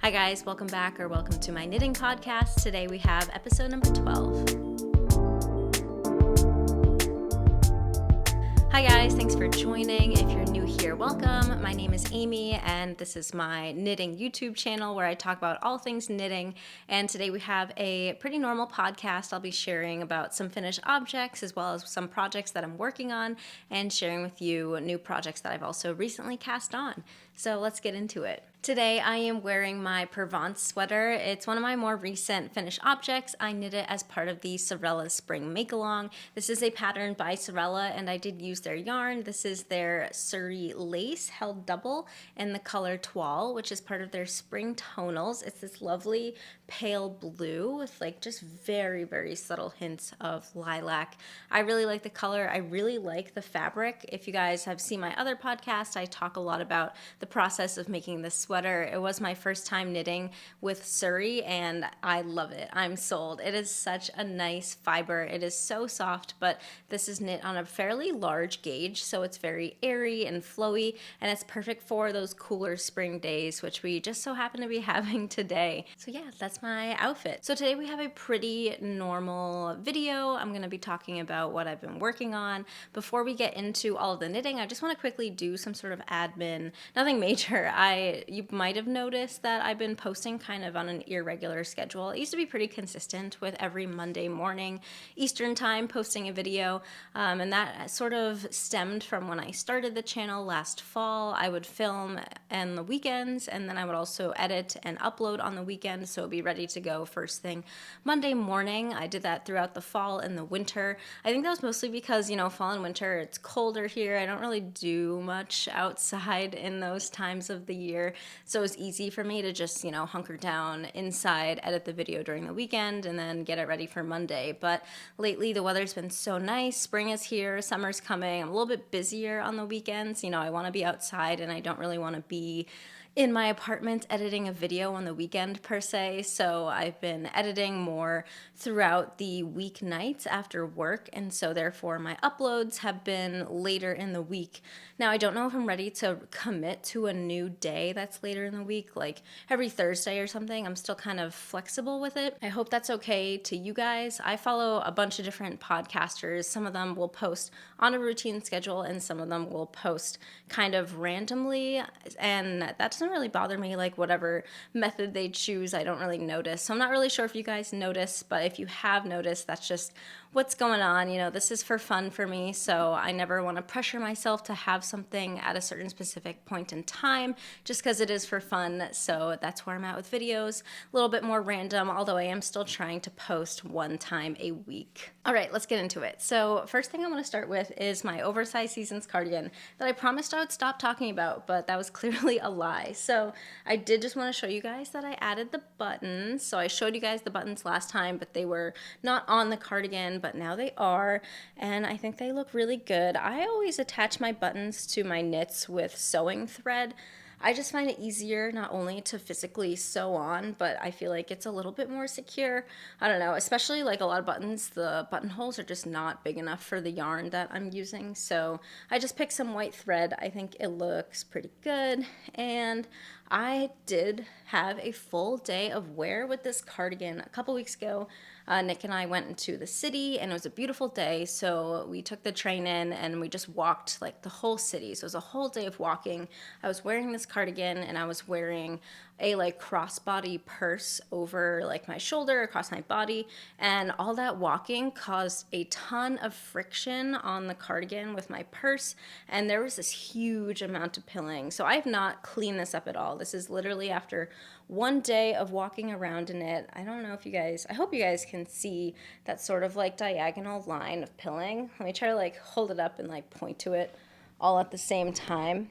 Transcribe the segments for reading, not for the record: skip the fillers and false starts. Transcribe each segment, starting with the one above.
Hi guys, welcome back or welcome to my knitting podcast. Today we have episode number 12. Hi guys, thanks for joining. If you're new here, welcome. My name is Amy and this is my knitting YouTube channel where I talk about all things knitting. And today we have a pretty normal podcast. I'll be sharing about some finished objects as well as some projects that I'm working on and sharing with you new projects that I've also recently cast on. So let's get into it. Today I am wearing my Provence sweater. It's one of my more recent finished objects. I knit it as part of the Sorella Spring Make-Along. This is a pattern by Sorella and I did use their yarn. This is their Surrey Lace held double in the color Toile, which is part of their spring tonals. It's this lovely pale blue with like just very, very subtle hints of lilac. I really like the color. I really like the fabric. If you guys have seen my other podcast, I talk a lot about the process of making this sweater. It was my first time knitting with Surrey and I love it. I'm sold. It is such a nice fiber. It is so soft, but this is knit on a fairly large gauge, so it's very airy and flowy, and it's perfect for those cooler spring days, which we just so happen to be having today. So yeah, that's my outfit. So today we have a pretty normal video. I'm going to be talking about what I've been working on. Before we get into all of the knitting, I just want to quickly do some sort of admin. Nothing major. You might have noticed that I've been posting kind of on an irregular schedule. It used to be pretty consistent with every Monday morning Eastern time posting a video, and that sort of stemmed from when I started the channel last fall. I would film on the weekends and then I would also edit and upload on the weekend, so it'd be ready to go first thing Monday morning. I did that throughout the fall and the winter. I think that was mostly because, fall and winter, it's colder here. I don't really do much outside in those times of the year, so it's easy for me to just, hunker down inside, edit the video during the weekend, and then get it ready for Monday. But lately the weather's been so nice. Spring is here, summer's coming. I'm a little bit busier on the weekends. I want to be outside and I don't really want to be in my apartment editing a video on the weekend per se, so I've been editing more throughout the weeknights after work, and so therefore my uploads have been later in the week. Now I don't know if I'm ready to commit to a new day that's later in the week, like every Thursday or something. I'm still kind of flexible with it. I hope that's okay to you guys. I follow a bunch of different podcasters. Some of them will post on a routine schedule and some of them will post kind of randomly, and that doesn't really bother me. Like whatever method they choose, I don't really notice. So I'm not really sure if you guys notice, but if you have noticed, that's just what's going on. This is for fun for me, so I never want to pressure myself to have something at a certain specific point in time just because it is for fun. So that's where I'm at with videos. A little bit more random, although I am still trying to post one time a week. All right, let's get into it. So first thing I want to start with is my oversized seasons cardigan that I promised I would stop talking about, but that was clearly a lie. So I did just want to show you guys that I added the buttons. So I showed you guys the buttons last time, but they were not on the cardigan, but now they are, and I think they look really good. I always attach my buttons to my knits with sewing thread. I just find it easier not only to physically sew on, but I feel like it's a little bit more secure. I don't know, especially like a lot of buttons, the buttonholes are just not big enough for the yarn that I'm using. So I just picked some white thread. I think it looks pretty good. And I did have a full day of wear with this cardigan a couple weeks ago. Nick and I went into the city and it was a beautiful day, so we took the train in and we just walked like the whole city. So it was a whole day of walking. I was wearing this cardigan and I was wearing a like crossbody purse over like my shoulder across my body, and all that walking caused a ton of friction on the cardigan with my purse, and there was this huge amount of pilling. So I have not cleaned this up at all. This is literally after one day of walking around in it. I don't know if you guys, I hope you guys can see that sort of like diagonal line of pilling. Let me try to like hold it up and like point to it all at the same time.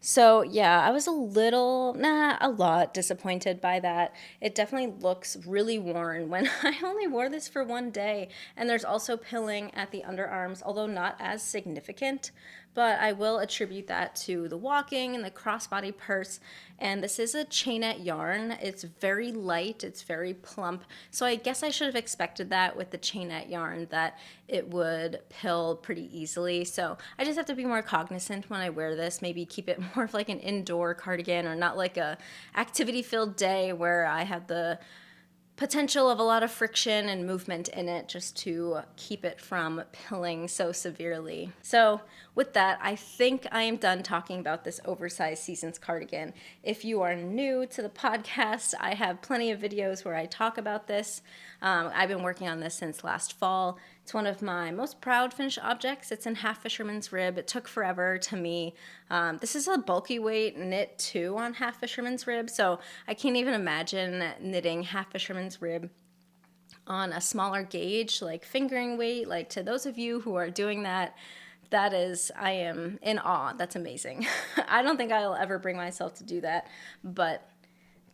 So yeah, I was a lot disappointed by that. It definitely looks really worn when I only wore this for one day. And there's also pilling at the underarms, although not as significant. but I will attribute that to the walking and the crossbody purse. And this is a chainette yarn. It's very light, it's very plump. So I guess I should have expected that with the chainette yarn, that it would pill pretty easily. So I just have to be more cognizant when I wear this, maybe keep it more of like an indoor cardigan, or not like a activity-filled day where I have the potential of a lot of friction and movement in it, just to keep it from pilling so severely. So with that, I think I am done talking about this oversized seasons cardigan. If you are new to the podcast, I have plenty of videos where I talk about this. I've been working on this since last fall. It's one of my most proud finished objects. It's in half fisherman's rib. It took forever to me. This is a bulky weight knit too on half fisherman's rib, so I can't even imagine knitting half fisherman's rib on a smaller gauge, like fingering weight. Like, to those of you who are doing that, I am in awe. That's amazing. I don't think I'll ever bring myself to do that, but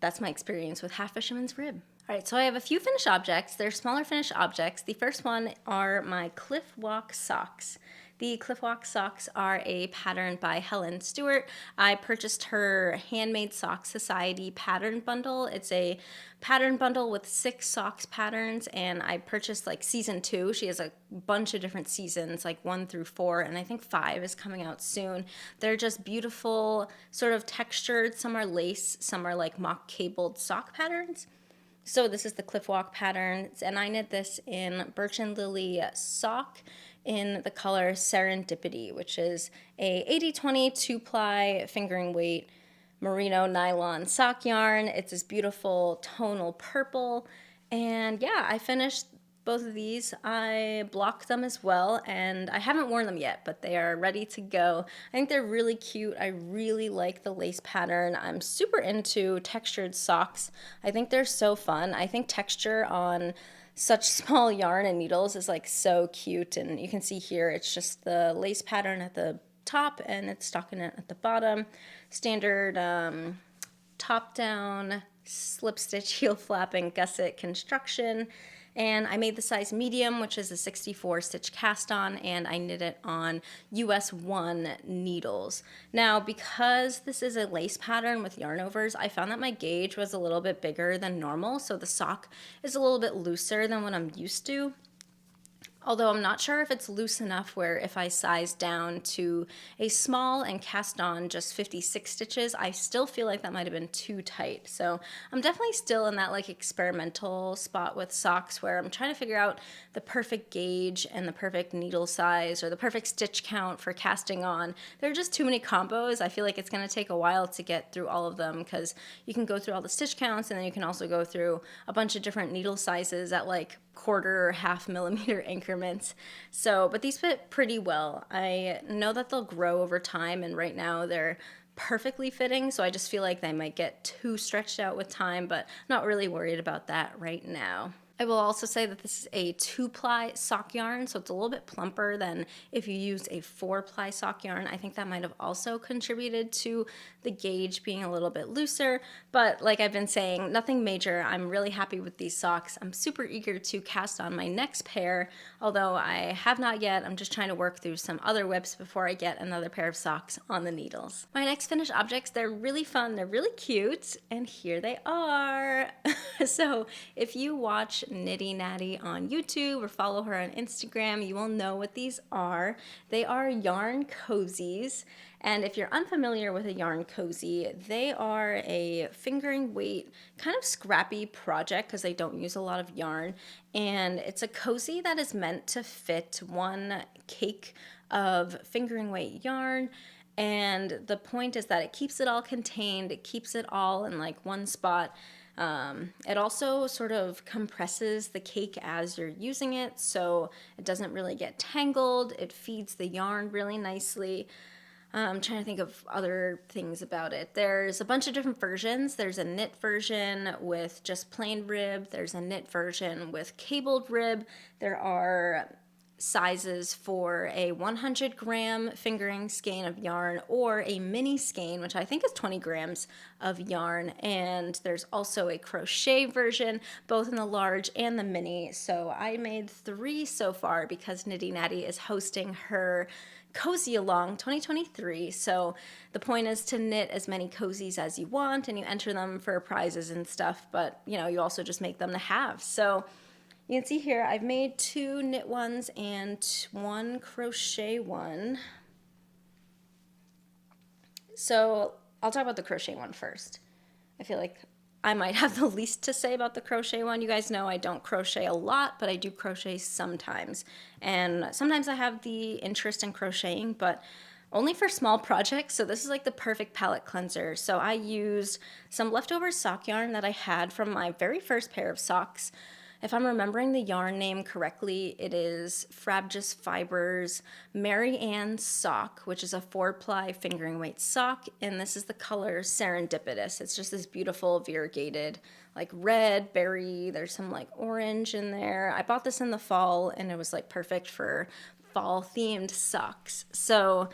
that's my experience with half fisherman's rib. All right, so I have a few finished objects. They're smaller finished objects. The first one are my Cliff Walk socks. The Cliff Walk socks are a pattern by Helen Stewart. I purchased her Handmade Sock Society pattern bundle. It's a pattern bundle with 6 socks patterns, and I purchased like season 2. She has a bunch of different seasons, like 1 through 4, and I think 5 is coming out soon. They're just beautiful, sort of textured. Some are lace, some are like mock cabled sock patterns. So this is the Cliff Walk pattern, and I knit this in Birch and Lily sock in the color Serendipity, which is a 80/20 2-ply fingering weight merino nylon sock yarn. It's this beautiful tonal purple, and yeah, I finished both of these. I blocked them as well, and I haven't worn them yet, but they are ready to go. I think they're really cute. I really like the lace pattern. I'm super into textured socks. I think they're so fun. I think texture on such small yarn and needles is like so cute, and you can see here it's just the lace pattern at the top and it's stockinette at the bottom. Standard top down slip stitch heel flapping gusset construction. And I made the size medium, which is a 64 stitch cast on, and I knit it on US 1 needles. Now, because this is a lace pattern with yarn overs, I found that my gauge was a little bit bigger than normal, so the sock is a little bit looser than what I'm used to. Although I'm not sure if it's loose enough where if I size down to a small and cast on just 56 stitches, I still feel like that might have been too tight. So I'm definitely still in that like experimental spot with socks where I'm trying to figure out the perfect gauge and the perfect needle size or the perfect stitch count for casting on. There are just too many combos. I feel like it's going to take a while to get through all of them, because you can go through all the stitch counts, and then you can also go through a bunch of different needle sizes at like quarter or half millimeter increments. So, but these fit pretty well. I know that they'll grow over time, and right now they're perfectly fitting, so I just feel like they might get too stretched out with time, but I'm not really worried about that right now. I will also say that this is a 2-ply sock yarn, so it's a little bit plumper than if you use a 4-ply sock yarn. I think that might have also contributed to the gauge being a little bit looser, but like I've been saying, nothing major. I'm really happy with these socks. I'm super eager to cast on my next pair, although I have not yet. I'm just trying to work through some other whips before I get another pair of socks on the needles. My next finished objects, they're really fun, they're really cute, and here they are. So if you watch Nitty Natty on YouTube or follow her on Instagram, you will know what these are. They are yarn cozies, and if you're unfamiliar with a yarn cozy, they are a fingering weight kind of scrappy project because they don't use a lot of yarn, and it's a cozy that is meant to fit 1 cake of fingering weight yarn. And the point is that it keeps it all contained, it keeps it all in like one spot. It also sort of compresses the cake as you're using it, so it doesn't really get tangled. It feeds the yarn really nicely. I'm trying to think of other things about it. There's a bunch of different versions. There's a knit version with just plain rib. There's a knit version with cabled rib. There are sizes for a 100-gram fingering skein of yarn or a mini skein, which I think is 20 grams of yarn. And there's also a crochet version, both in the large and the mini. So I made 3 so far because Nitty Natty is hosting her cozy along 2023. So the point is to knit as many cozies as you want, and you enter them for prizes and stuff, but you know, you also just make them to have. So you can see here I've made 2 knit ones and 1 crochet one. So I'll talk about the crochet one first. I feel like I might have the least to say about the crochet one. You guys know I don't crochet a lot, but I do crochet sometimes. And sometimes I have the interest in crocheting, but only for small projects. So this is like the perfect palette cleanser. So I used some leftover sock yarn that I had from my very first pair of socks. If I'm remembering the yarn name correctly, it is Frabjous Fibers Mary Ann Sock, which is a 4-ply fingering weight sock, and this is the color Serendipitous. It's just this beautiful variegated, like red, berry, there's some like orange in there. I bought this in the fall, and it was like perfect for fall-themed socks. So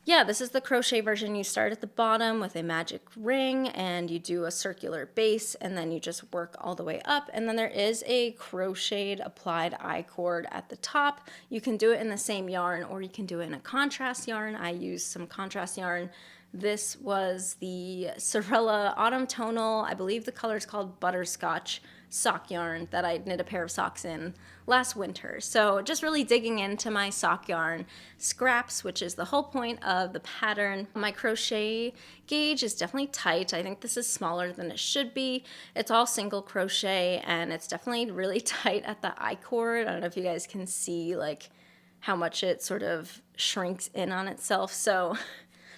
yeah, this is the crochet version. You start at the bottom with a magic ring and you do a circular base and then you just work all the way up. And then there is a crocheted applied I-cord at the top. You can do it in the same yarn or you can do it in a contrast yarn. I used some contrast yarn. This was the Sorella Autumn Tonal. I believe the color is called Butterscotch sock yarn that I knit a pair of socks in last winter. So just really digging into my sock yarn scraps, which is the whole point of the pattern. My crochet gauge is definitely tight. I think this is smaller than it should be. It's all single crochet and it's definitely really tight at the I-cord. I don't know if you guys can see like how much it sort of shrinks in on itself. So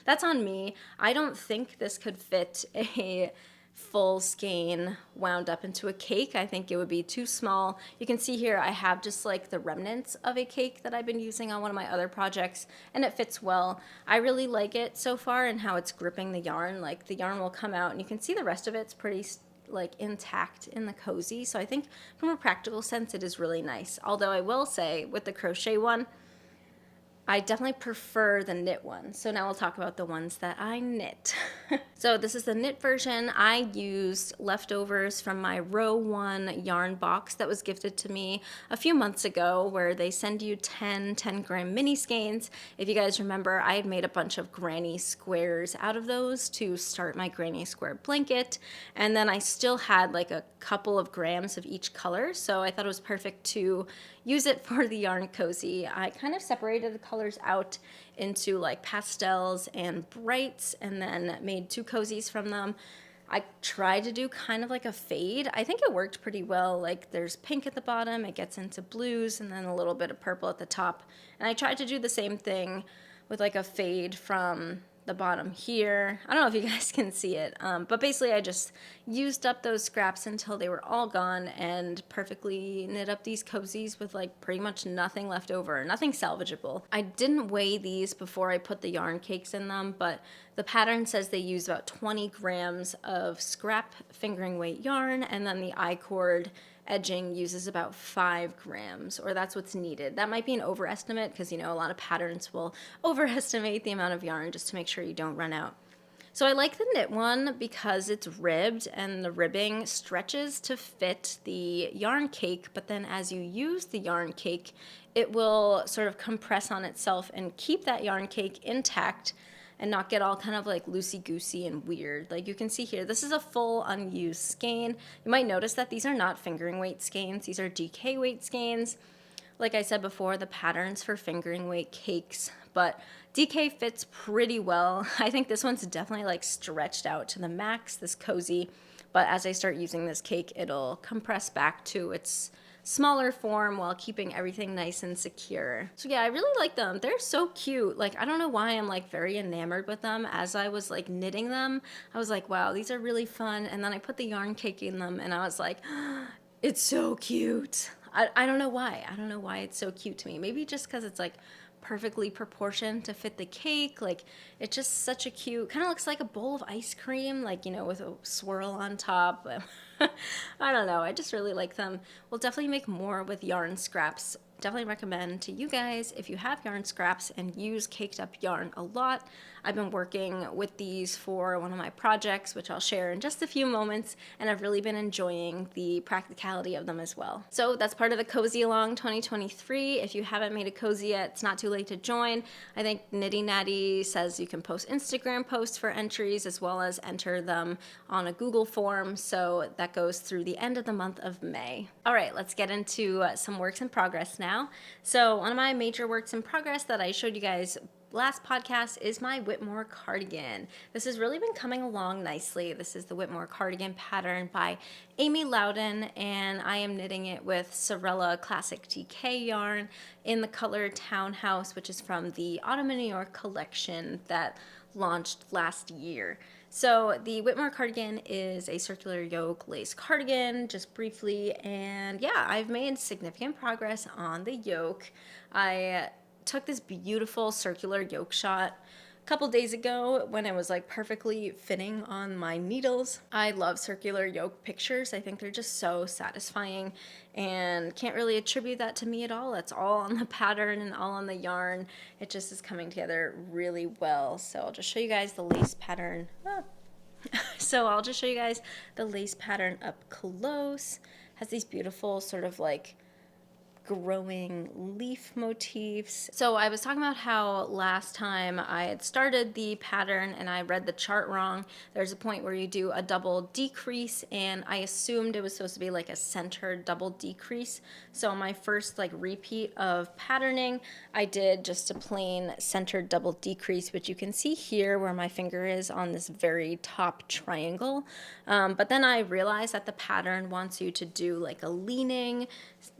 that's on me. I don't think this could fit a full skein wound up into a cake. I think it would be too small. You can see here I have just like the remnants of a cake that I've been using on one of my other projects, and it fits well. I really like it so far and how it's gripping the yarn. Like the yarn will come out and you can see the rest of it's pretty like intact in the cozy. So I think from a practical sense it is really nice. Although I will say with the crochet one, I definitely prefer the knit one. So now we'll talk about the ones that I knit. So this is the knit version. I used leftovers from my row 1 yarn box that was gifted to me a few months ago, where they send you 10-gram mini skeins. If you guys remember, I had made a bunch of granny squares out of those to start my granny square blanket. And then I still had like a couple of grams of each color. So I thought it was perfect to use it for the yarn cozy. I kind of separated the colors out into like pastels and brights and then made 2 cozies from them. I tried to do kind of like a fade. I think it worked pretty well. Like there's pink at the bottom, it gets into blues, and then a little bit of purple at the top. And I tried to do the same thing with like a fade from the bottom here. I don't know if you guys can see it, but basically I just used up those scraps until they were all gone and perfectly knit up these cozies with like pretty much nothing left over, nothing salvageable. I didn't weigh these before I put the yarn cakes in them, but the pattern says they use about 20 grams of scrap fingering weight yarn, and then the I-cord edging uses about 5 grams, or that's what's needed. That might be an overestimate because, you know, a lot of patterns will overestimate the amount of yarn just to make sure you don't run out. So I like the knit one because it's ribbed and the ribbing stretches to fit the yarn cake, but then as you use the yarn cake, it will sort of compress on itself and keep that yarn cake intact and not get all kind of like loosey-goosey and weird. Like you can see here, this is a full unused skein. You might notice that these are not fingering weight skeins, these are DK weight skeins. Like I said before, the pattern's for fingering weight cakes, but DK fits pretty well. I think this one's definitely like stretched out to the max, this cozy, but as I start using this cake, it'll compress back to its smaller form while keeping everything nice and secure. So yeah, I really like them. They're so cute. Like, I don't know why I'm like very enamored with them. As I was like knitting them, I was like, wow, these are really fun. And then I put the yarn cake in them and I was like, it's so cute. I don't know why. I don't know why it's so cute to me. Maybe just because it's like perfectly proportioned to fit the cake. Like, it's just such a cute, kind of looks like a bowl of ice cream, like, you know, with a swirl on top. I don't know. I just really like them. We'll definitely make more with yarn scraps definitely recommend to you guys, if you have yarn scraps and use caked up yarn a lot. I've been working with these for one of my projects, which I'll share in just a few moments, and I've really been enjoying the practicality of them as well. So that's part of the Cozy Along 2023. If you haven't made a cozy yet, it's not too late to join. I think Nitty Natty says you can post Instagram posts for entries as well as enter them on a Google form, so that goes through the end of the month of May. All right, let's get into some works in progress now. So one of my major works in progress that I showed you guys last podcast is my Whitmoor cardigan. This has really been coming along nicely. This is the Whitmoor cardigan pattern by Amy Loudon, and I am knitting it with Sorella Classic DK yarn in the color Townhouse, which is from the Autumn in New York collection that launched last year. So the Whitmoor cardigan is a circular yoke lace cardigan, just briefly, and yeah, I've made significant progress on the yoke. I took this beautiful circular yoke shot a couple days ago when it was like perfectly fitting on my needles. I love circular yoke pictures. I think they're just so satisfying and can't really attribute that to me at all. It's all on the pattern and all on the yarn. It just is coming together really well. So I'll just show you guys the lace pattern. So I'll just show you guys the lace pattern up close. Has these beautiful sort of like growing leaf motifs. So I was talking about how last time I had started the pattern and I read the chart wrong. There's a point where you do a double decrease, and I assumed it was supposed to be like a centered double decrease. So my first like repeat of patterning, I did just a plain centered double decrease, which you can see here where my finger is on this very top triangle. But then I realized that the pattern wants you to do like a leaning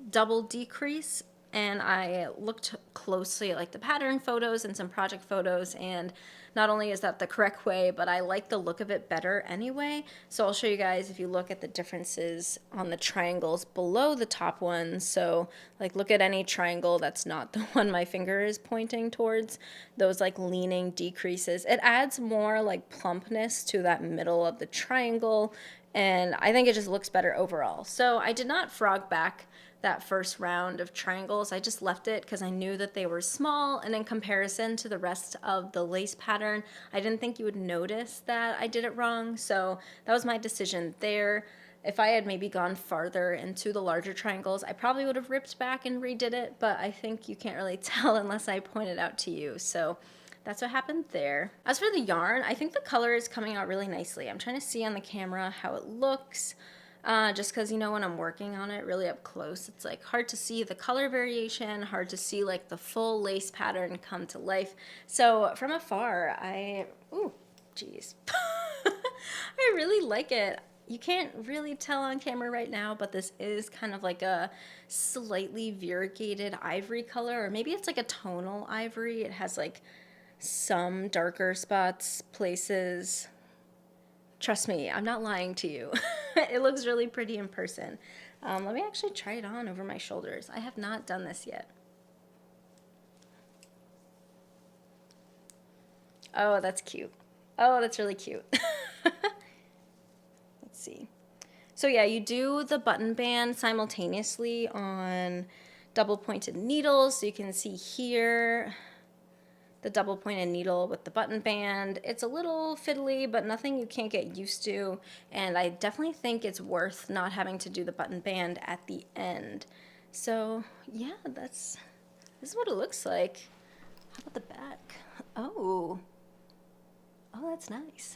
double decrease, and I looked closely at like the pattern photos and some project photos, and not only is that the correct way, but I like the look of it better anyway. So I'll show you guys if you look at the differences on the triangles below the top ones. So like look at any triangle that's not the one my finger is pointing towards, those like leaning decreases. It adds more like plumpness to that middle of the triangle, and I think it just looks better overall. So I did not frog back that first round of triangles. I just left it because I knew that they were small, and in comparison to the rest of the lace pattern, I didn't think you would notice that I did it wrong. So that was my decision there. If I had maybe gone farther into the larger triangles, I probably would have ripped back and redid it, but I think you can't really tell unless I point it out to you. So that's what happened there. As for the yarn, I think the color is coming out really nicely. I'm trying to see on the camera how it looks. Just because, you know, when I'm working on it really up close, it's like hard to see the color variation, hard to see like the full lace pattern come to life. So from afar, ooh, geez. I really like it. You can't really tell on camera right now, but this is kind of like a slightly variegated ivory color, or maybe it's like a tonal ivory. It has like some darker spots, places. Trust me, I'm not lying to you. It looks really pretty in person. Let me actually try it on over my shoulders. I have not done this yet. Oh, that's cute. Oh, that's really cute. Let's see. So yeah, you do the button band simultaneously on double pointed needles. So you can see here the double pointed needle with the button band. It's a little fiddly, but nothing you can't get used to. And I definitely think it's worth not having to do the button band at the end. So yeah, this is what it looks like. How about the back? Oh, that's nice.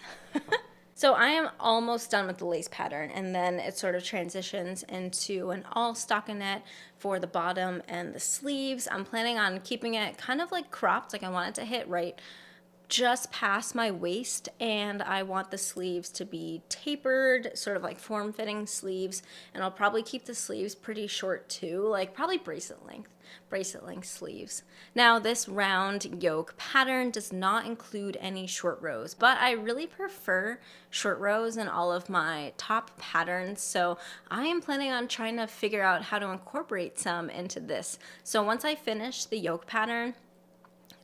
So I am almost done with the lace pattern, and then it sort of transitions into an all stockinette for the bottom and the sleeves. I'm planning on keeping it kind of like cropped, like I want it to hit right just past my waist, and I want the sleeves to be tapered, sort of like form-fitting sleeves, and I'll probably keep the sleeves pretty short too, like probably bracelet length sleeves. Now this round yoke pattern does not include any short rows, but I really prefer short rows in all of my top patterns, so I am planning on trying to figure out how to incorporate some into this. So once I finish the yoke pattern,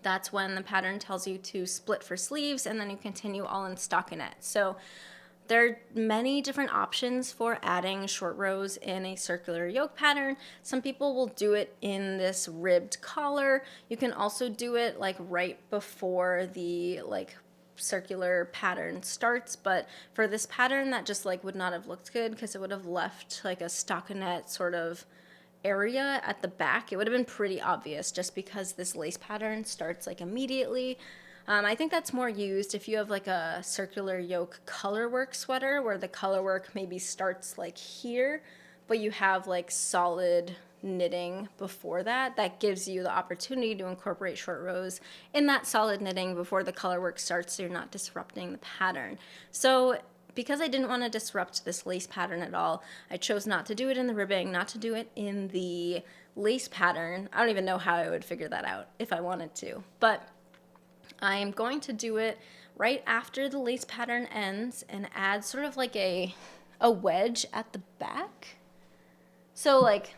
that's when the pattern tells you to split for sleeves, and then you continue all in stockinette. So there are many different options for adding short rows in a circular yoke pattern. Some people will do it in this ribbed collar. You can also do it like right before the like circular pattern starts, but for this pattern that just like would not have looked good because it would have left like a stockinette sort of area at the back. It would have been pretty obvious just because this lace pattern starts like immediately. I think that's more used if you have like a circular yoke colorwork sweater where the colorwork maybe starts like here, but you have like solid knitting before that. That gives you the opportunity to incorporate short rows in that solid knitting before the colorwork starts so you're not disrupting the pattern. So because I didn't want to disrupt this lace pattern at all, I chose not to do it in the ribbing, not to do it in the lace pattern. I don't even know how I would figure that out if I wanted to, but I'm going to do it right after the lace pattern ends and add sort of like a wedge at the back. So like,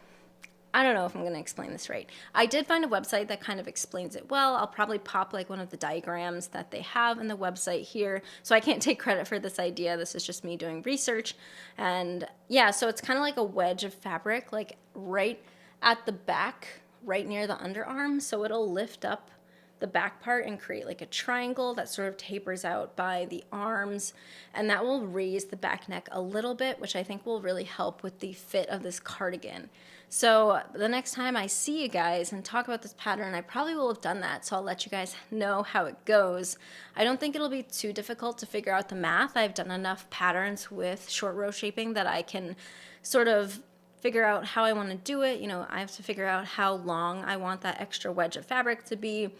I don't know if I'm going to explain this right. I did find a website that kind of explains it well. I'll probably pop like one of the diagrams that they have in the website here. So I can't take credit for this idea. This is just me doing research. And yeah, so it's kind of like a wedge of fabric, like right at the back, right near the underarm. So it'll lift up the back part and create like a triangle that sort of tapers out by the arms, and that will raise the back neck a little bit, which I think will really help with the fit of this cardigan. So the next time I see you guys and talk about this pattern, I probably will have done that, so I'll let you guys know how it goes. I don't think it'll be too difficult to figure out the math. I've done enough patterns with short row shaping that I can sort of figure out how I want to do it. You know, I have to figure out how long I want that extra wedge of fabric to be,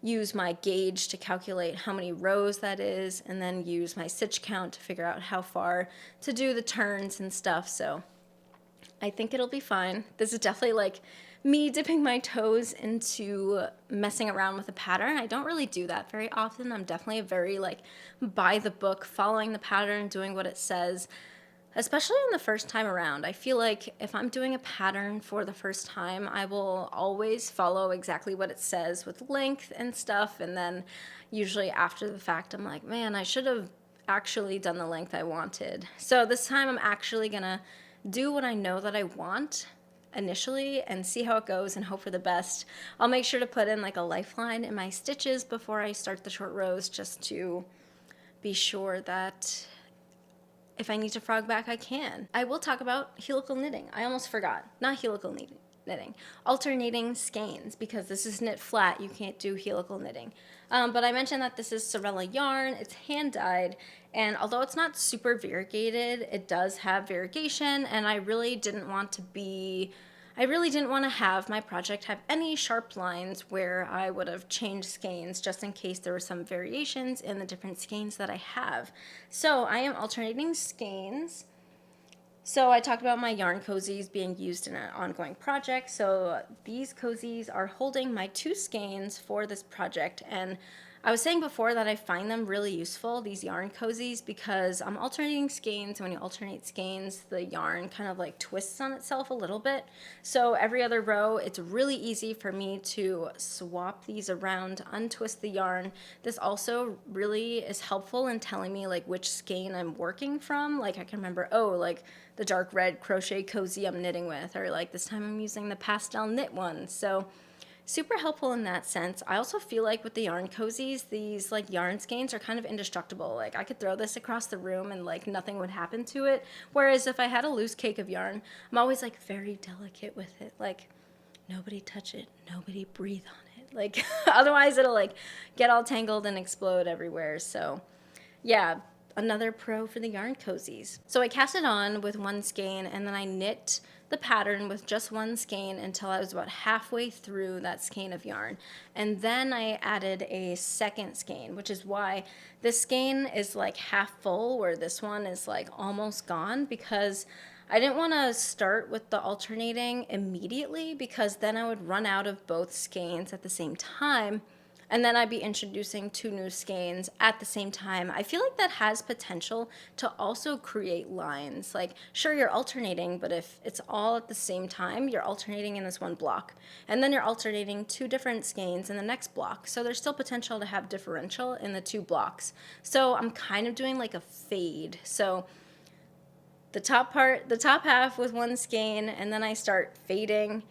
use my gauge to calculate how many rows that is, and then use my stitch count to figure out how far to do the turns and stuff. So I think it'll be fine. This is definitely like me dipping my toes into messing around with a pattern. I don't really do that very often. I'm definitely a very like by the book, following the pattern, doing what it says. Especially on the first time around. I feel like if I'm doing a pattern for the first time, I will always follow exactly what it says with length and stuff, and then usually after the fact I'm like, man, I should have actually done the length I wanted. So this time I'm actually gonna do what I know that I want initially and see how it goes and hope for the best. I'll make sure to put in like a lifeline in my stitches before I start the short rows just to be sure that if I need to frog back, I can. I will talk about helical knitting. I almost forgot. Not helical knitting. Alternating skeins, because this is knit flat. You can't do helical knitting. But I mentioned that this is Sorella yarn. It's hand-dyed, and although it's not super variegated, it does have variegation, and I really didn't want to have my project have any sharp lines where I would have changed skeins just in case there were some variations in the different skeins that I have. So I am alternating skeins. So I talked about my yarn cozies being used in an ongoing project. So these cozies are holding my 2 skeins for this project, and I was saying before that I find them really useful, these yarn cozies, because I'm alternating skeins, and when you alternate skeins, the yarn kind of like twists on itself a little bit. So every other row, it's really easy for me to swap these around, untwist the yarn. This also really is helpful in telling me like which skein I'm working from. Like I can remember, oh, like the dark red crochet cozy I'm knitting with, or like this time I'm using the pastel knit one. So super helpful in that sense. I also feel like with the yarn cozies, these like yarn skeins are kind of indestructible. Like I could throw this across the room and like nothing would happen to it. Whereas if I had a loose cake of yarn, I'm always like very delicate with it. Like nobody touch it, nobody breathe on it. Like otherwise it'll like get all tangled and explode everywhere. So yeah, another pro for the yarn cozies. So I cast it on with one skein, and then I knit the pattern with just one skein until I was about halfway through that skein of yarn. And then I added a second skein, which is why this skein is like half full, where this one is like almost gone, because I didn't want to start with the alternating immediately, because then I would run out of both skeins at the same time. and then I'd be introducing 2 new skeins at the same time. I feel like that has potential to also create lines. Like, sure, you're alternating, but if it's all at the same time, you're alternating in this one block, and then you're alternating 2 different skeins in the next block. So there's still potential to have differential in the 2 blocks. So I'm kind of doing like a fade. So the top half with 1 skein, and then I start fading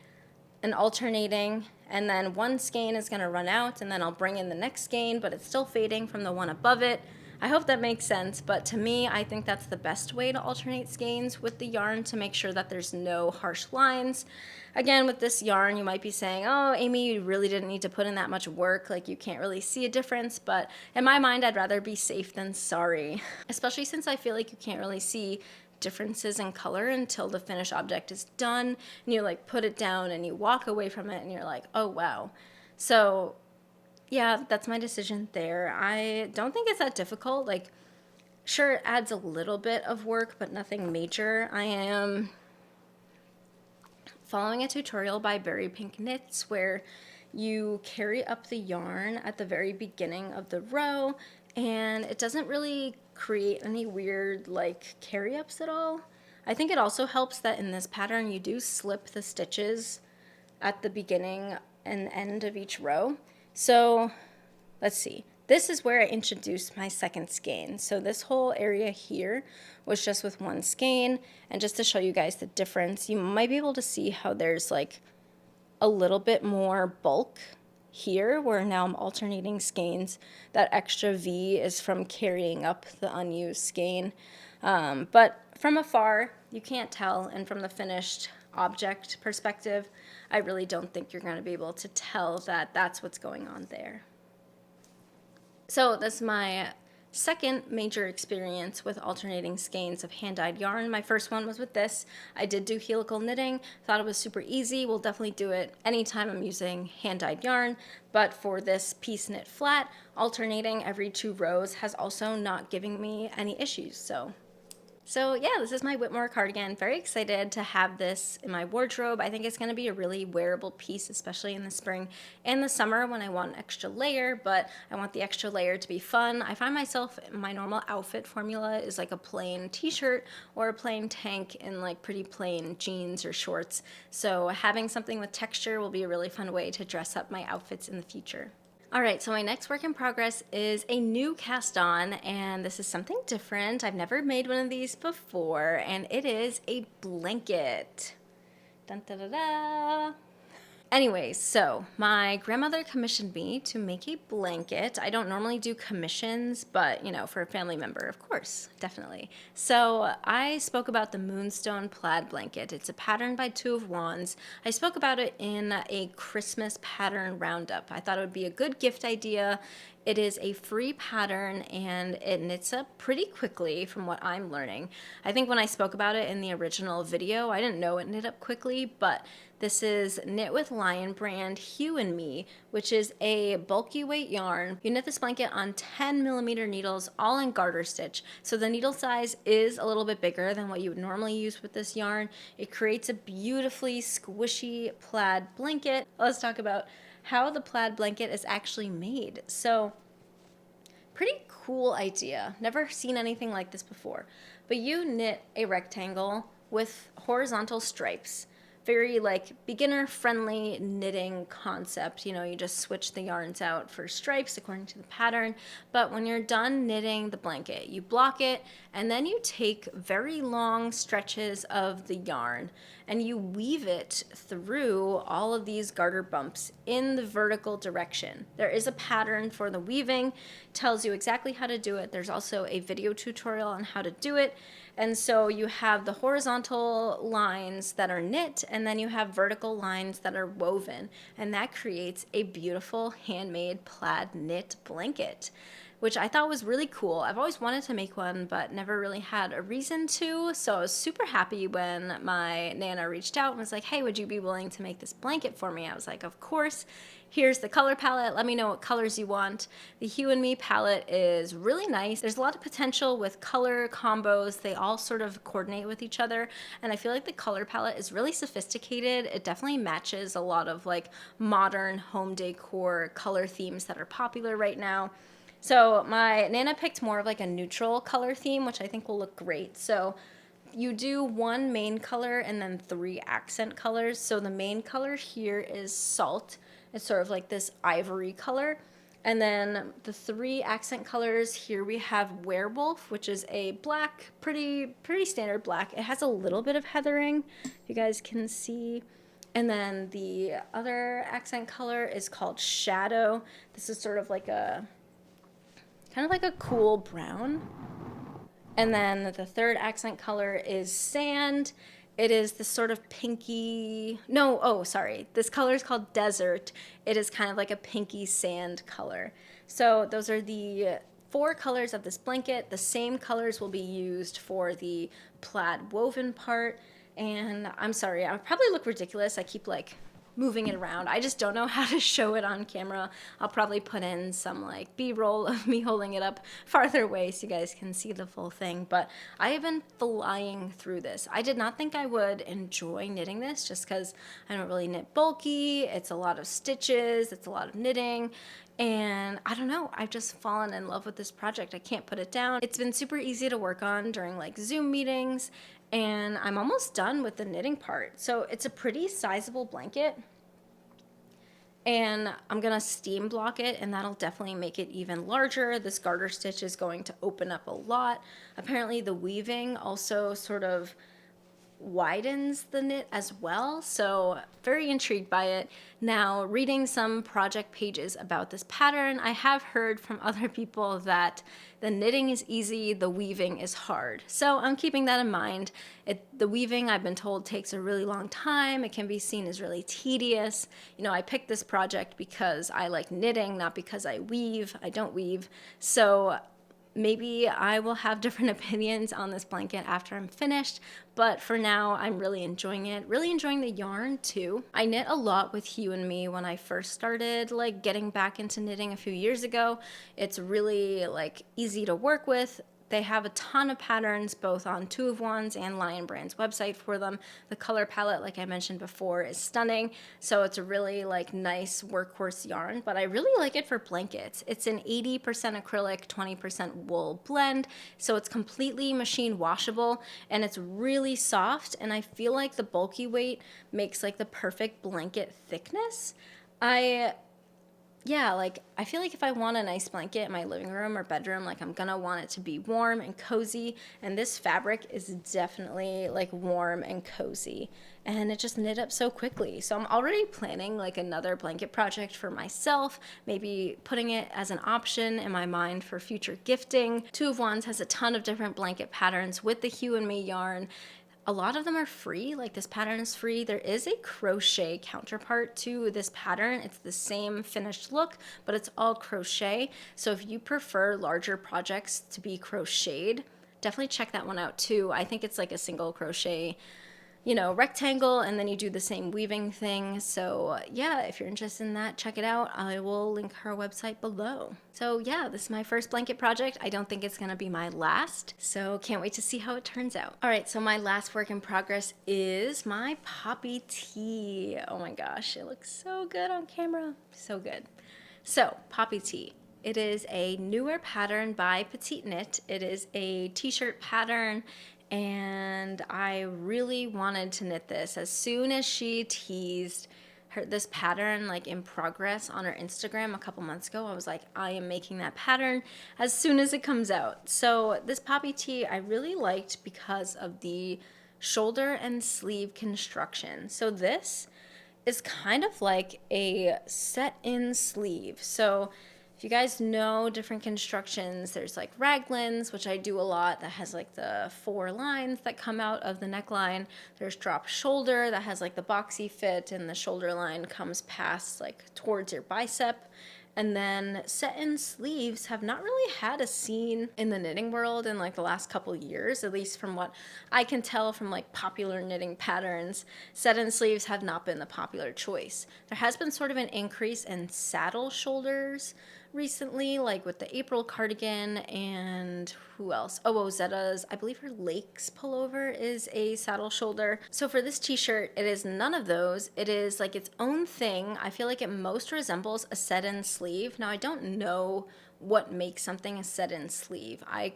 and alternating, and then 1 skein is going to run out, and then I'll bring in the next skein, but it's still fading from the one above it. I hope that makes sense, but to me, I think that's the best way to alternate skeins with the yarn to make sure that there's no harsh lines. Again, with this yarn, you might be saying, oh, Amy, you really didn't need to put in that much work, like you can't really see a difference, but in my mind, I'd rather be safe than sorry, especially since I feel like you can't really see differences in color until the finished object is done, and you like put it down and you walk away from it and you're like, oh wow. So yeah, that's my decision there. I don't think it's that difficult. Like, sure, it adds a little bit of work, but nothing major. I am following a tutorial by Berry Pink Knits where you carry up the yarn at the very beginning of the row, and it doesn't really create any weird like carry ups at all. I think it also helps that in this pattern you do slip the stitches at the beginning and end of each row. So let's see. This is where I introduced my second skein. So this whole area here was just with 1 skein, and just to show you guys the difference, you might be able to see how there's like a little bit more bulk here where now I'm alternating skeins. That extra V is from carrying up the unused skein. But from afar, you can't tell, and from the finished object perspective, I really don't think you're going to be able to tell that that's what's going on there. So that's my second major experience with alternating skeins of hand-dyed yarn. My first one was with this. I did do helical knitting, thought it was super easy. We'll definitely do it anytime I'm using hand-dyed yarn, but for this piece knit flat, alternating every 2 rows has also not given me any issues. So yeah, this is my Whitmoor cardigan. Very excited to have this in my wardrobe. I think it's going to be a really wearable piece, especially in the spring and the summer when I want an extra layer, but I want the extra layer to be fun. I find myself, my normal outfit formula is like a plain t-shirt or a plain tank and like pretty plain jeans or shorts. So having something with texture will be a really fun way to dress up my outfits in the future. All right, so my next work in progress is a new cast on, and this is something different. I've never made one of these before, and it is a blanket. Dun, da, da, da. Anyways, so my grandmother commissioned me to make a blanket. I don't normally do commissions, but you know, for a family member, of course, definitely. So I spoke about the Moonstone plaid blanket. It's a pattern by 2 of Wands. I spoke about it in a Christmas pattern roundup. I thought it would be a good gift idea. It is a free pattern and it knits up pretty quickly from what I'm learning. I think when I spoke about it in the original video, I didn't know it knit up quickly, but this is Knit with Lion brand Hue and Me, which is a bulky weight yarn. You knit this blanket on 10mm needles, all in garter stitch. So the needle size is a little bit bigger than what you would normally use with this yarn. It creates a beautifully squishy plaid blanket. Let's talk about how the plaid blanket is actually made. So pretty cool idea. Never seen anything like this before. But you knit a rectangle with horizontal stripes. Very like beginner friendly knitting concept. You know, you just switch the yarns out for stripes according to the pattern. But when you're done knitting the blanket, you block it and then you take very long stretches of the yarn and you weave it through all of these garter bumps in the vertical direction. There is a pattern for the weaving, tells you exactly how to do it. There's also a video tutorial on how to do it. And so you have the horizontal lines that are knit, and then you have vertical lines that are woven, and that creates a beautiful handmade plaid knit blanket. which I thought was really cool. I've always wanted to make one, but never really had a reason to. So I was super happy when my Nana reached out and was like, hey, would you be willing to make this blanket for me? I was like, of course. Here's the color palette. Let me know what colors you want. The Hue and Me palette is really nice. There's a lot of potential with color combos. They all sort of coordinate with each other. And I feel like the color palette is really sophisticated. It definitely matches a lot of like modern home decor color themes that are popular right now. So my Nana picked more of like a neutral color theme, which I think will look great. So you do one main color and then 3 accent colors. So the main color here is Salt. It's sort of like this ivory color. And then the 3 accent colors, here we have Werewolf, which is a black, pretty standard black. It has a little bit of heathering, if you guys can see. And then the other accent color is called Shadow. This is sort of like a, kind of like a cool brown. And then the 3rd accent color is Sand. It is this sort of pinky, this color is called Desert. It is kind of like a pinky sand color. So those are the 4 colors of this blanket. The same colors will be used for the plaid woven part. And I'm sorry, I probably look ridiculous. I keep like moving it around. I just don't know how to show it on camera. I'll probably put in some like B-roll of me holding it up farther away so you guys can see the full thing. But I have been flying through this. I did not think I would enjoy knitting this just because I don't really knit bulky. It's a lot of stitches. It's a lot of knitting. And I don't know, I've just fallen in love with this project. I can't put it down. It's been super easy to work on during like Zoom meetings, and I'm almost done with the knitting part. So it's a pretty sizable blanket, and I'm gonna steam block it, and that'll definitely make it even larger. This garter stitch is going to open up a lot. Apparently the weaving also sort of widens the knit as well, so very intrigued by it. Now, reading some project pages about this pattern, I have heard from other people that the knitting is easy, the weaving is hard. So I'm keeping that in mind. The weaving, I've been told, takes a really long time. It can be seen as really tedious. You know, I picked this project because I like knitting, not because I weave. I don't weave. So maybe I will have different opinions on this blanket after I'm finished, but for now, I'm really enjoying it. Really enjoying the yarn too. I knit a lot with Hue and Me when I first started like getting back into knitting a few years ago. It's really like easy to work with. They have a ton of patterns both on 2 of 1's and Lion Brand's website for them. The color palette, like I mentioned before, is stunning. So it's a really like nice workhorse yarn, but I really like it for blankets. It's an 80% acrylic, 20% wool blend. So it's completely machine washable and it's really soft. And I feel like the bulky weight makes like the perfect blanket thickness. I feel like if I want a nice blanket in my living room or bedroom, like I'm gonna want it to be warm and cozy, and this fabric is definitely like warm and cozy, and it just knit up so quickly. So I'm already planning like another blanket project for myself, maybe putting it as an option in my mind for future gifting. 2 of 1's has a ton of different blanket patterns with the Hue and Me yarn. A lot of them are free, like this pattern is free. There is a crochet counterpart to this pattern. It's the same finished look, but it's all crochet. So if you prefer larger projects to be crocheted, definitely check that one out too. I think it's like a single crochet, you know, rectangle, and then you do the same weaving thing. So yeah, if you're interested in that, check it out. I will link her website below. So yeah, this is my first blanket project. I don't think it's gonna be my last, so can't wait to see how it turns out. All right, so my last work in progress is my poppy tee. Oh my gosh, it looks so good on camera, so good. So poppy tee. It is a newer pattern by Petite Knit. It is a t-shirt pattern, and I really wanted to knit this. As soon as she teased this pattern like in progress on her Instagram a couple months ago, I was like, I am making that pattern as soon as it comes out. So this poppy tee I really liked because of the shoulder and sleeve construction. So this is kind of like a set-in sleeve. So if you guys know different constructions, there's like raglans, which I do a lot, that has like the 4 lines that come out of the neckline. There's drop shoulder that has like the boxy fit, and the shoulder line comes past like towards your bicep. And then set-in sleeves have not really had a scene in the knitting world in like the last couple years, at least from what I can tell from like popular knitting patterns. Set-in sleeves have not been the popular choice. There has been sort of an increase in saddle shoulders recently, like with the April cardigan and who else? Oh, Zetta's, I believe her Lakes pullover is a saddle shoulder. So for this t-shirt, it is none of those. It is like its own thing. I feel like it most resembles a set-in sleeve. Now, I don't know what makes something a set-in sleeve. I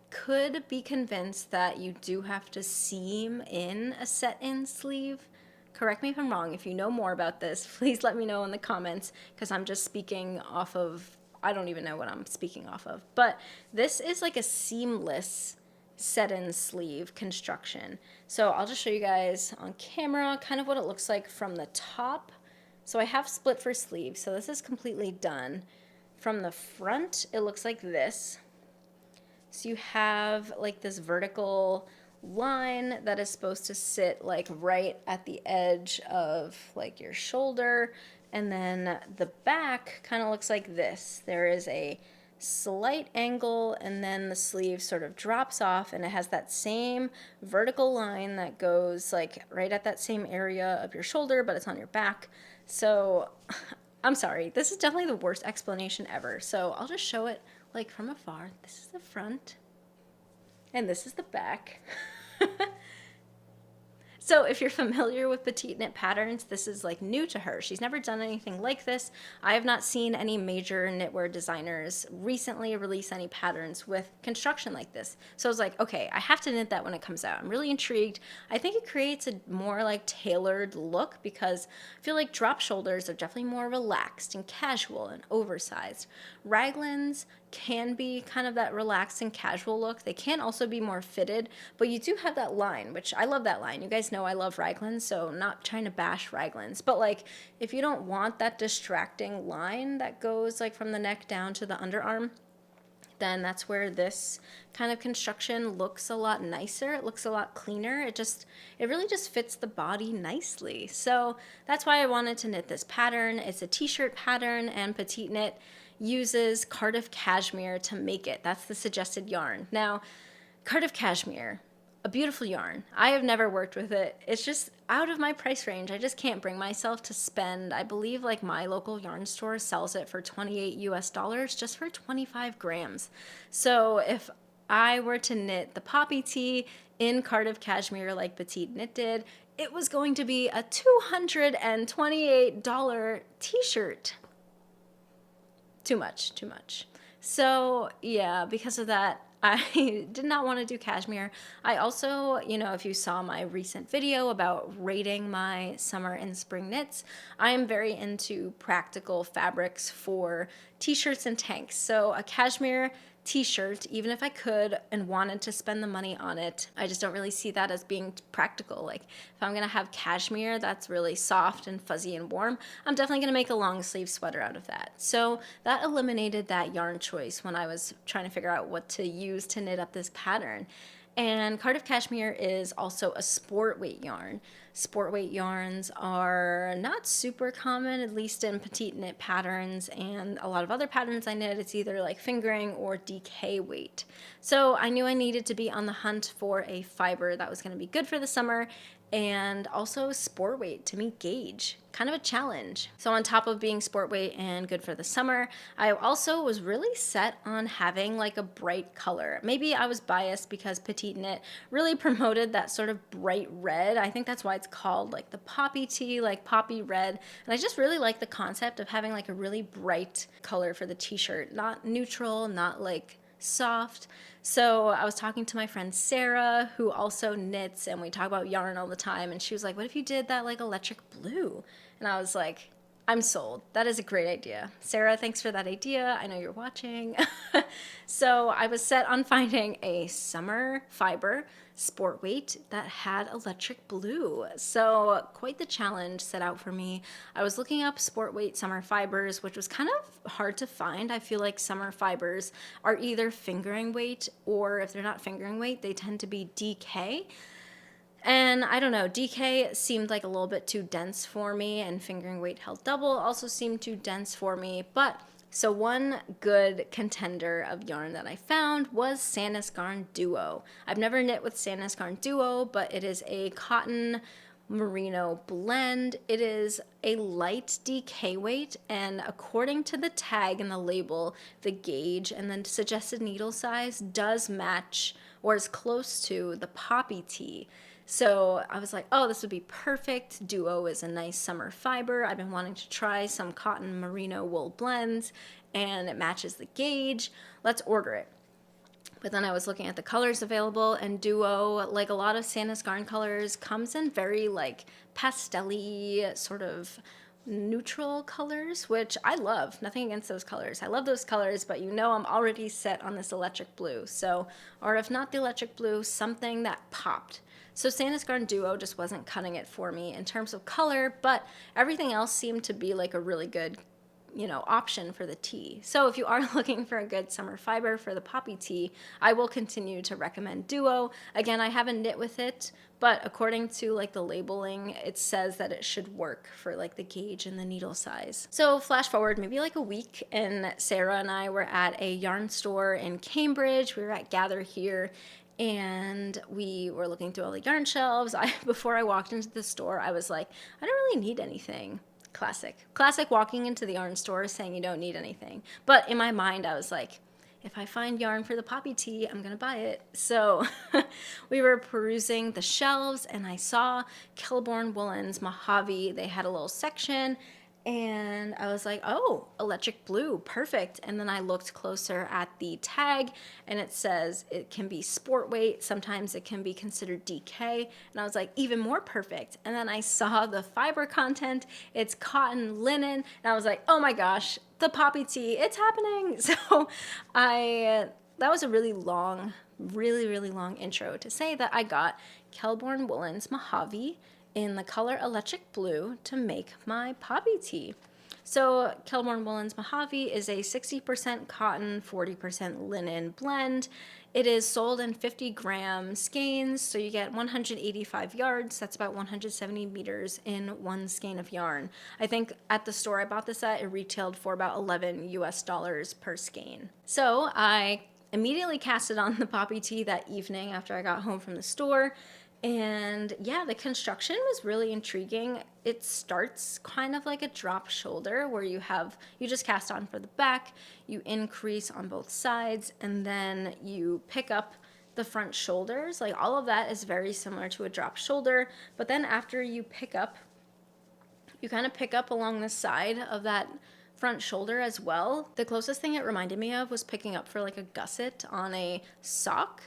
could be convinced that you do have to seam in a set-in sleeve. Correct me if I'm wrong. If you know more about this, please let me know in the comments, because I'm just speaking off of, I don't even know what I'm speaking off of. But this is like a seamless set-in sleeve construction. So I'll just show you guys on camera kind of what it looks like from the top. So I have split for sleeves, so this is completely done. From the front, it looks like this. So you have like this vertical line that is supposed to sit like right at the edge of like your shoulder, and then the back kind of looks like this. There is a slight angle, and then the sleeve sort of drops off, and it has that same vertical line that goes like right at that same area of your shoulder, but it's on your back. So I'm sorry, this is definitely the worst explanation ever. So I'll just show it like from afar. This is the front and this is the back. So if you're familiar with petite knit patterns, this is like new to her. She's never done anything like this. I have not seen any major knitwear designers recently release any patterns with construction like this. So I was like, okay, I have to knit that when it comes out. I'm really intrigued. I think it creates a more like tailored look, because I feel like drop shoulders are definitely more relaxed and casual and oversized. Raglans can be kind of that relaxed and casual look. They can also be more fitted, but you do have that line, which I love that line. You guys know I love raglans, so not trying to bash raglans, but like if you don't want that distracting line that goes like from the neck down to the underarm, then that's where this kind of construction looks a lot nicer. It looks a lot cleaner. It really just fits the body nicely. So that's why I wanted to knit this pattern. It's a t-shirt pattern, and Petite Knit uses Cardiff cashmere to make it. That's the suggested yarn. Now, Cardiff cashmere, a beautiful yarn. I have never worked with it. It's just out of my price range. I just can't bring myself to spend, I believe like my local yarn store sells it for $28 US just for 25 grams. So if I were to knit the poppy tee in Cardiff cashmere like Petite Knit did, it was going to be a $228 t-shirt. Too much. So yeah, because of that, I did not want to do cashmere. I also, if you saw my recent video about rating my summer and spring knits, I am very into practical fabrics for t-shirts and tanks. So a cashmere t-shirt, even if I could and wanted to spend the money on it, I just don't really see that as being practical. Like if I'm gonna have cashmere that's really soft and fuzzy and warm, I'm definitely gonna make a long sleeve sweater out of that. So that eliminated that yarn choice when I was trying to figure out what to use to knit up this pattern. And Cardiff cashmere is also a sport weight yarn. Sport weight yarns are not super common, at least in petite knit patterns, and a lot of other patterns I knit, it's either like fingering or DK weight. So I knew I needed to be on the hunt for a fiber that was going to be good for the summer, and also sport weight to meet gauge. Kind of a challenge. So on top of being sport weight and good for the summer, I also was really set on having like a bright color. Maybe I was biased because Petite Knit really promoted that sort of bright red. I think that's why it's called like the poppy tee, like poppy red. And I just really like the concept of having like a really bright color for the t-shirt, not neutral, not like soft. So I was talking to my friend Sarah, who also knits, and we talk about yarn all the time, and she was like, what if you did that like electric blue? And I was like, I'm sold. That is a great idea. Sarah, thanks for that idea. I know you're watching. So I was set on finding a summer fiber sport weight that had electric blue. So quite the challenge set out for me. I was looking up sport weight summer fibers, which was kind of hard to find. I feel like summer fibers are either fingering weight, or if they're not fingering weight, they tend to be DK. And I don't know, DK seemed like a little bit too dense for me, and fingering weight held double also seemed too dense for me, but So one good contender of yarn that I found was Sandnes Duo. I've never knit with Sandnes Duo, but it is a cotton merino blend. It is a light DK weight, and according to the tag and the label, the gauge and the suggested needle size does match or is close to the poppy tee. So I was like, oh, this would be perfect. Duo is a nice summer fiber. I've been wanting to try some cotton merino wool blends, and it matches the gauge. Let's order it. But then I was looking at the colors available, and Duo, like a lot of Sandnes Garn colors, comes in very like pastel-y, sort of neutral colors, which I love. Nothing against those colors. I love those colors, but you know I'm already set on this electric blue. So, or if not the electric blue, something that popped. So Sandnes Garn Duo just wasn't cutting it for me in terms of color, but everything else seemed to be like a really good, option for the tee. So if you are looking for a good summer fiber for the poppy tee, I will continue to recommend Duo. Again, I haven't knit with it, but according to like the labeling, it says that it should work for like the gauge and the needle size. So flash forward maybe like a week, and Sarah and I were at a yarn store in Cambridge. We were at Gather Here, and we were looking through all the yarn shelves. Before I walked into the store, I was like, I don't really need anything. Classic walking into the yarn store saying you don't need anything. But in my mind, I was like, if I find yarn for the poppy tee, I'm gonna buy it. So we were perusing the shelves, and I saw Kilbourne Woolen's Mojave. They had a little section, and I was like, oh, electric blue, perfect. And then I looked closer at the tag, and it says it can be sport weight. Sometimes it can be considered DK. And I was like, even more perfect. And then I saw the fiber content. It's cotton linen. And I was like, oh my gosh, the poppy tee, it's happening. So that was a really long intro to say that I got Kilbourne Woolen's Mojave in the color electric blue to make my poppy tee. So Kilbourne Woolen's Mojave is a 60% cotton, 40% linen blend. It is sold in 50-gram skeins, so you get 185 yards. That's about 170 meters in one skein of yarn. I think at the store I bought this at, it retailed for about $11 US per skein. So I immediately cast it on the poppy tee that evening after I got home from the store. And yeah, the construction was really intriguing. It starts kind of like a drop shoulder where you just cast on for the back, you increase on both sides, and then you pick up the front shoulders. Like all of that is very similar to a drop shoulder. But then after you pick up, you kind of pick up along the side of that front shoulder as well. The closest thing it reminded me of was picking up for like a gusset on a sock.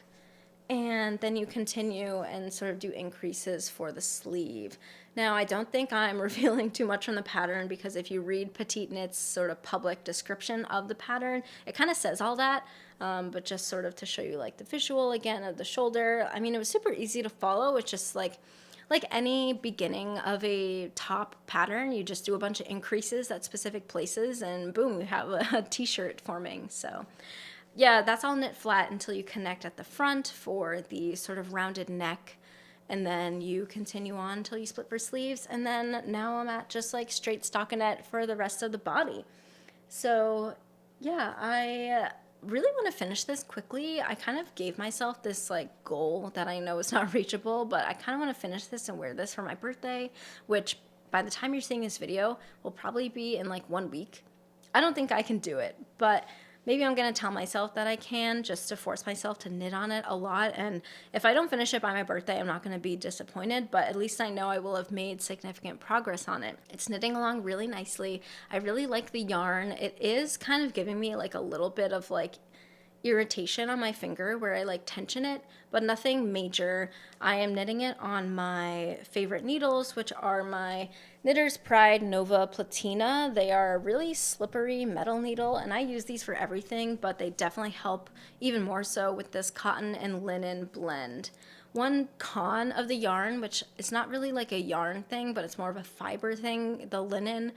And then you continue and sort of do increases for the sleeve. Now, I don't think I'm revealing too much from the pattern, because if you read Petite Knit's sort of public description of the pattern, it kind of says all that, but just sort of to show you like the visual again of the shoulder. I mean, it was super easy to follow. It's just like any beginning of a top pattern, you just do a bunch of increases at specific places, and boom, you have a t-shirt forming. So yeah, that's all knit flat until you connect at the front for the sort of rounded neck, and then you continue on until you split for sleeves, and then now I'm at just like straight stockinette for the rest of the body. So yeah, I really want to finish this quickly. I kind of gave myself this like goal that I know is not reachable, but I kind of want to finish this and wear this for my birthday, which by the time you're seeing this video will probably be in like 1 week. I don't think I can do it, but maybe I'm going to tell myself that I can, just to force myself to knit on it a lot. And if I don't finish it by my birthday, I'm not going to be disappointed, but at least I know I will have made significant progress on it. It's knitting along really nicely. I really like the yarn. It is kind of giving me like a little bit of like irritation on my finger where I like tension it, but nothing major. I am knitting it on my favorite needles, which are my Knitter's Pride Nova Platina. They are a really slippery metal needle, and I use these for everything, but they definitely help even more so with this cotton and linen blend. One con of the yarn, which is not really like a yarn thing, but it's more of a fiber thing, the linen,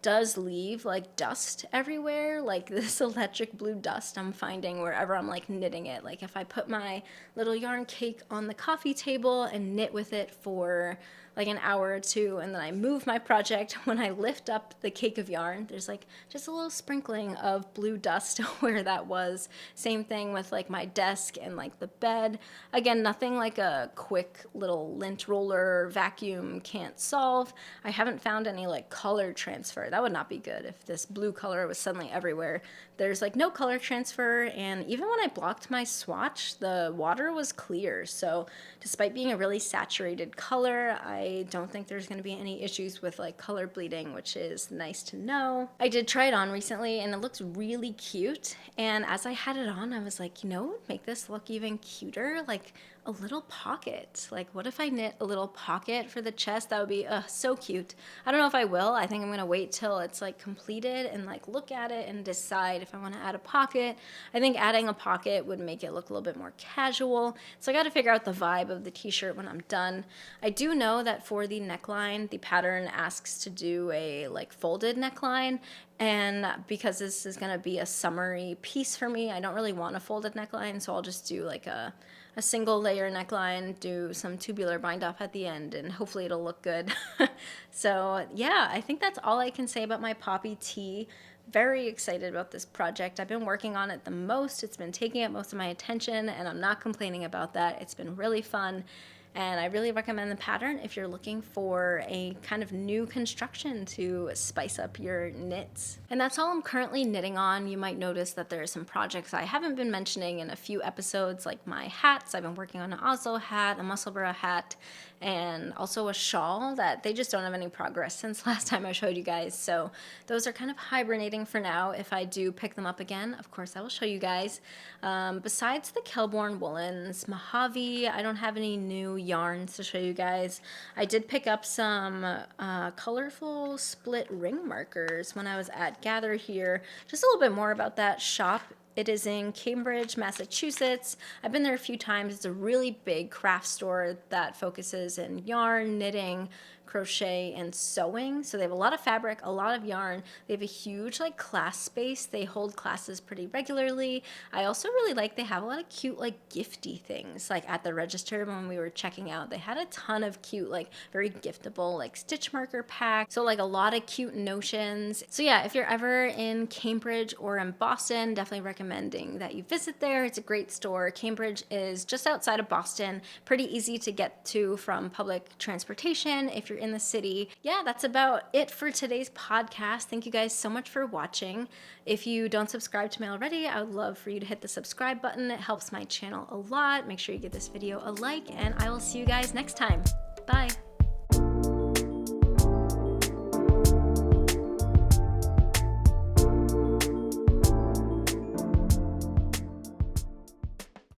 does leave like dust everywhere, like this electric blue dust I'm finding wherever I'm like knitting it. Like if I put my little yarn cake on the coffee table and knit with it for like an hour or two, and then I move my project, when I lift up the cake of yarn, there's like just a little sprinkling of blue dust where that was. Same thing with like my desk and like the bed. Again, nothing like a quick little lint roller vacuum can't solve. I haven't found any like color transfer. That would not be good if this blue color was suddenly everywhere. There's like no color transfer, and even when I blocked my swatch, the water was clear. So despite being a really saturated color, I don't think there's going to be any issues with like color bleeding, which is nice to know. I did try it on recently and it looks really cute. And as I had it on, I was like, you know what would make this look even cuter? Like a little pocket. Like what if I knit a little pocket for the chest? That would be so cute. I don't know if I will. I think I'm gonna wait till it's like completed and like look at it and decide if I want to add a pocket. I think adding a pocket would make it look a little bit more casual. So I got to figure out the vibe of the t-shirt when I'm done. I do know that for the neckline, the pattern asks to do a like folded neckline. And because this is going to be a summery piece for me, I don't really want a folded neckline, so I'll just do like a single layer neckline, do some tubular bind off at the end, and hopefully it'll look good. So yeah, I think that's all I can say about my poppy tee. Very excited about this project. I've been working on it the most. It's been taking up most of my attention, and I'm not complaining about that. It's been really fun. And I really recommend the pattern if you're looking for a kind of new construction to spice up your knits. And that's all I'm currently knitting on. You might notice that there are some projects I haven't been mentioning in a few episodes, like my hats. I've been working on an Oslo hat, a Musselburgh hat, and also a shawl that they just don't have any progress since last time I showed you guys. So those are kind of hibernating for now. If I do pick them up again, of course I will show you guys. Besides the Kelborn woolens, Mojave, I don't have any new yarns to show you guys. I did pick up some colorful split ring markers when I was at Gather here. Just a little bit more about that shop. It is in Cambridge, Massachusetts. I've been there a few times. It's a really big craft store that focuses in yarn, knitting, crochet, and sewing. So they have a lot of fabric, a lot of yarn. They have a huge like class space. They hold classes pretty regularly. I also really like they have a lot of cute like gifty things. Like at the register when we were checking out, they had a ton of cute like very giftable like stitch marker packs. So like a lot of cute notions. So yeah, if you're ever in Cambridge or in Boston, definitely recommending that you visit there. It's a great store. Cambridge is just outside of Boston, pretty easy to get to from public transportation if you're in the city. Yeah, that's about it for today's podcast. Thank you guys so much for watching. If you don't subscribe to me already, I would love for you to hit the subscribe button. It helps my channel a lot. Make sure you give this video a like, and I will see you guys next time. Bye.